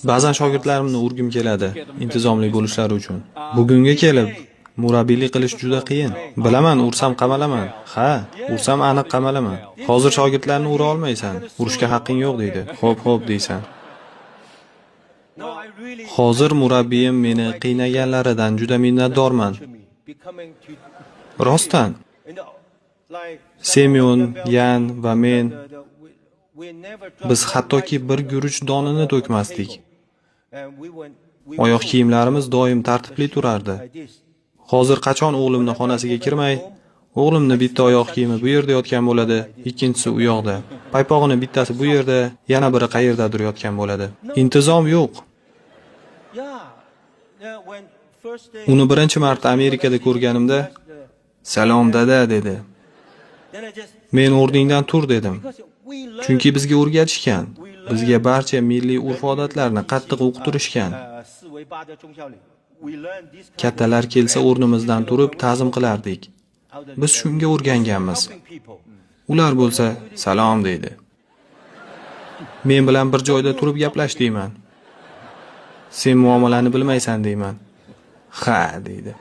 Ba'zan shogirdlarimni urgim keladi, intizomli bo'lishlari uchun. Bugunga kelib murabbiylik qilish juda qiyin. Bilaman, ursam qamalaman. Ha, ursam aniq qamalaman. Hozir shogirdlarni ura olmaysan, urishga haqqing yo'q deydi. Xo'p deysan. Hozir murabbiyim meni qiynaganlaridan juda minnatdorman. Rostdan. Semyon, Yan va men biz hattoki bir guruch donini to'kmasdik. Oyoq kiyimlarimiz doim tartibli turardi. Hozir qachon o'g'limni xonasiga kirmay, o'g'limni bitta oyoq kiyimi bu yerda yotgan bo'ladi, ikkinchisi u yoqda. Paypog'ini bittasi bu yerda, yana biri qayerdadir yotgan bo'ladi. Intizom yo'q. Uni birinchi marta Amerikada ko'rganimda, "Salom dada" dedi. Men o'rningdan tur dedim. Chunki bizga o'rgatishgan, bizga barcha milliy urf-odatlarni qattiq o'qitirishgan. Kattalar kelsa o'rnimizdan turib ta'zim qilardik. Biz shunga o'rganganmiz. Ular bo'lsa salom deydi. Men bilan bir joyda turib gaplash deyman. Sen muomalani bilmaysan deyman. Ha deydi.